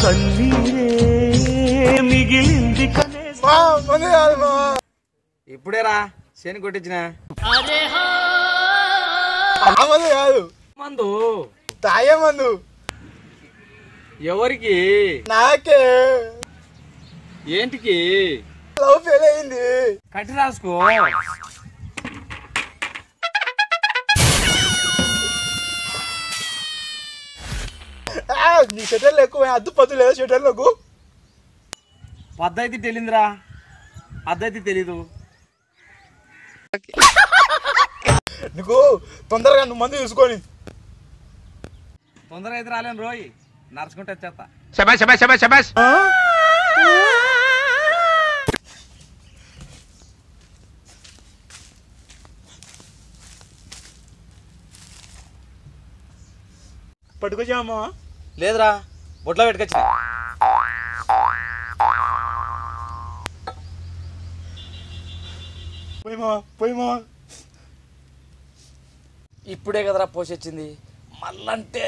కన్నీరే మిగిలింది ఇప్పుడేరా శని కొట్టించిన కాదు మందు తాగే మందు ఎవరికి నాకే ఏంటికి లవ్ ఫెయిల్ అయింది కట్టి రాసుకో నీ షెటర్లు ఎక్కువ అద్దు పద్దు లేదా షెటర్లకు పద్ధతి తెలియదురా అద్దైతే తెలీదు నీకు తొందరగా నువ్వు మందు తీసుకొని తొందరగా అయితే రాలేను రోయ్ నడుచుకుంటే వచ్చేస్తా శబాష్ శబాష్ శబాష్ శబాష్ పట్టుకొచ్చామా లేదురా బొట్లో పెట్టుకొచ్చిన పోయిమా ఇప్పుడే కదరా పోసొచ్చింది మళ్ళంటే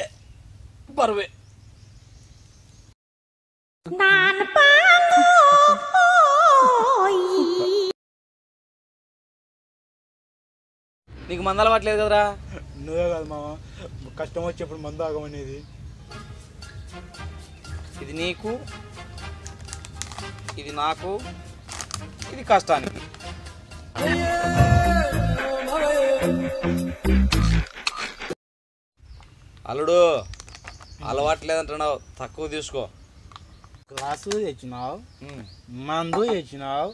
బరువే నీకు మందు అలవాట్లేదు కదరా నువ్వే కాదు మామ కష్టం వచ్చేప్పుడు మందు ఆగమనేది ఇది నీకు ఇది నాకు ఇది కష్టానికి అల్లుడు అలవాట్లేదంటున్నావు తక్కువ తీసుకో గ్లాసు తెచ్చినావు మందు తెచ్చినావు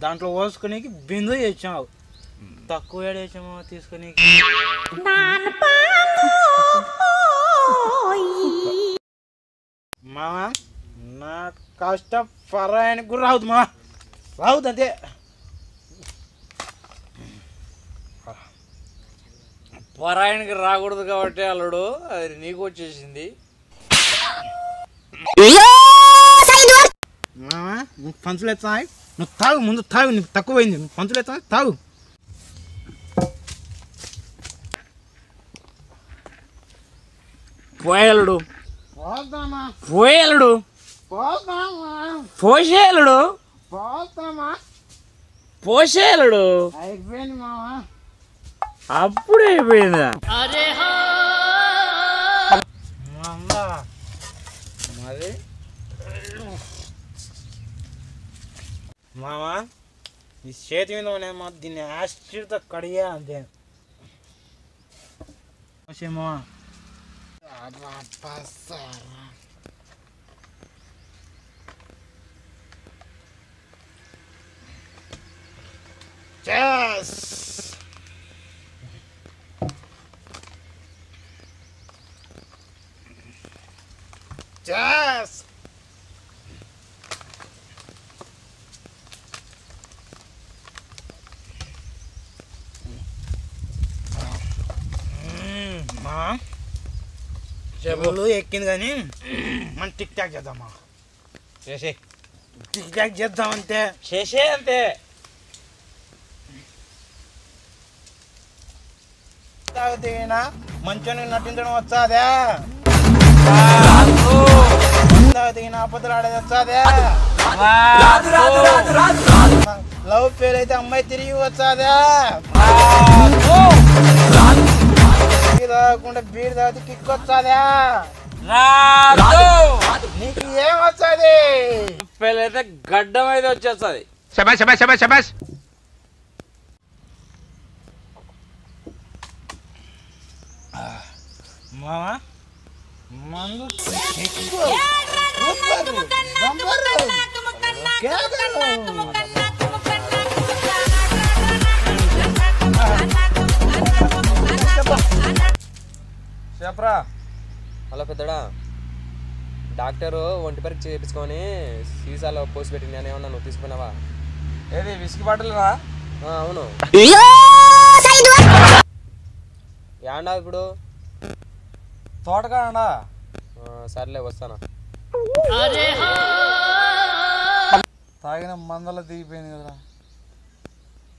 దాంట్లో పోసుకునేకి బిందు తెచ్చినావు తక్కువ ఏడేసామో తీసుకుని మామా నా కష్ట పరాయణకు కూడా రావద్దు మా రావద్దు అంతే పరాయణకి రాకూడదు కాబట్టి అల్లుడు అది నీకు వచ్చేసింది మామా నువ్వు పంచులు ఎత్తాయి నువ్వు తాగు ముందు తాగు నీకు తక్కువైంది నువ్వు పంచులు ఎత్తాయి తాగు పోయేలుడు పోయేలుడు పోసేలుడు పోసేలుడు అయిపోయింది మామా అప్పుడే అయిపోయిందా మరి మామా ఈ చేతి మీద ఉన్నామా దీన్ని యాసిడ్తో కడిగా అంతే మామా Yes! Yes! మా చెవులు ఎక్కింది కానీ మనం టిక్ టాక్ చేద్దామా చేసే టిక్ టాక్ చేద్దామంటే చేసే అంతే తాగితేనా మంచోనికి నటించడం వచ్చాదే తాగితేనా అబద్ధాలు ఆడేది వచ్చాదే లవ్ ఫెయిల్ అయితే అమ్మాయి తిరిగి వచ్చాదే తాగకుండా బీర్ తాగితే కిక్ వచ్చాదే నీకు ఏం వచ్చాది పెళ్ళైతే గడ్డం అయితే వచ్చేస్తుంది శబాష్ శబాష్ శబాష్ శబాష్ మామా మందు చెప్పరా హలో పెద్దడా డాక్టరు ఒంటి పరీక్ష చేయించుకొని సీసాలో పోసి పెట్టింది అని ఏమన్నా నువ్వు తీసుకున్నావా ఏది విస్కీ బాటిల్రా అవును యాండా ఇప్పుడు తోటకాడా సర్లే వస్తాను తాగిన మందలో దిగిపోయింది కదరా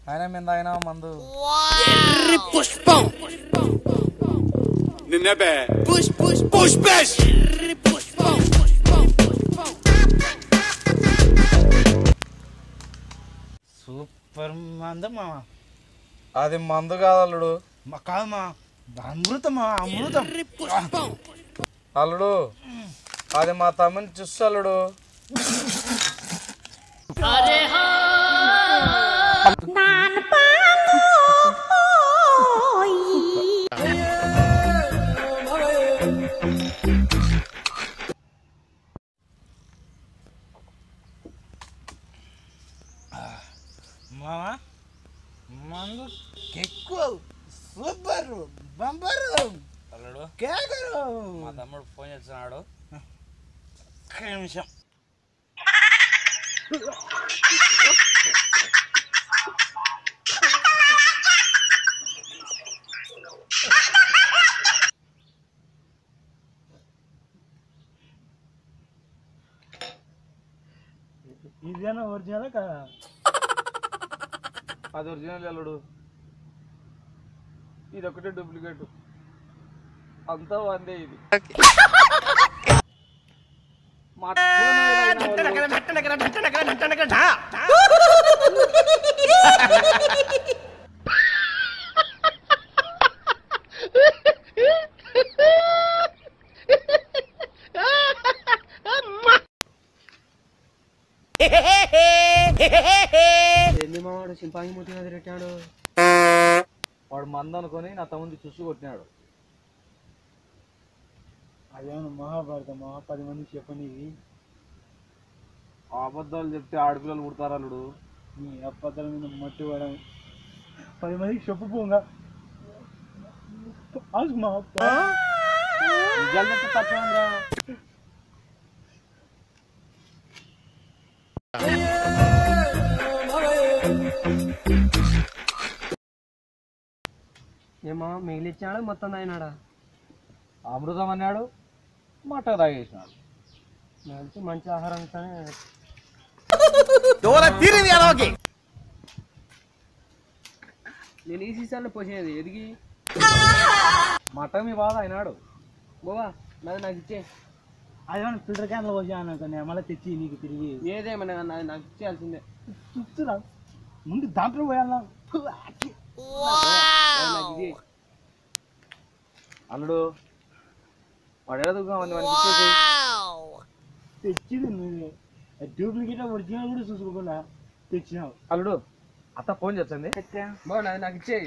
అయినా మేము తాగినా మందు పుష్పం నిన్నబే పుష్ పుష్ పుష్ పుష్ పుష్పం సూపర్ మందు మామ. అది మందు కాదు అల్లుడు. కాదు మా అమృతం మా అమృతం. అల్లుడు అది మా తమ్ముని చూసు అల్లుడు. మామ మందు ఎక్కువ సూపర్ బంపరు అల్లుడు కేకరు. మా తమ్ముడు ఫోన్ చేస్తున్నాడు. ఒక్క నిమిషం. ఇదేనా ఒరిజినల్ కదా? అది ఒరిజినల్ అల్లుడు, ఇది ఒకటే డూప్లికేట్. అంతా వందే ఇది. ఏంది మావాడు సింపాంగి ముట్టి మీద తిట్టాడు. వాడు మందు అనుకొని నా తమ్ముడిని చూసి కొట్టినాడు. అదేమన్నా మహాభారతం 10 మందికి చెప్పండి. అబద్ధాలు చెప్తే ఆడపిల్లలు పుడతారు అల్లుడు. నీ అప్పద్దల మీద మట్టి పడడం 10 మందికి చెప్పు పోగా. నిజాలు చెప్తే తప్పేంద్రా. ఏమో మిగిలిచ్చాడు మొత్తం తాగినాడా? అమృతం అన్నాడు, మట్ట తాగేసినాడు. మంచి ఆహారం ఇస్తానే. నేను ఈ సీసాల్లో పోసేది ఎదిగి మట్ట మీ బాధ అయినాడు. బావా నాది నాకు ఇచ్చే. అదేమన్నా ఫిల్టర్ క్యాన్లో పోసాను కొన్ని మళ్ళీ తెచ్చి నీకు తిరిగి ఏదేమన్నా నాది నాకు ఇచ్చేయాల్సిందే. చూస్తురా ముందు దాంట్లో పోయాలా. నాకు ఇది అల్లుడు వాడు ఎదుగుగా ఉంది, వాడికి ఇచ్చేసి. తెచ్చింది నువ్వు డూప్లికేట్ ఒరిజినల్ కూడా చూసుకోకుండా తెచ్చినావు. అల్లుడు అత్త ఫోన్ చేస్తుంది. బావ నాది నాకు ఇచ్చే.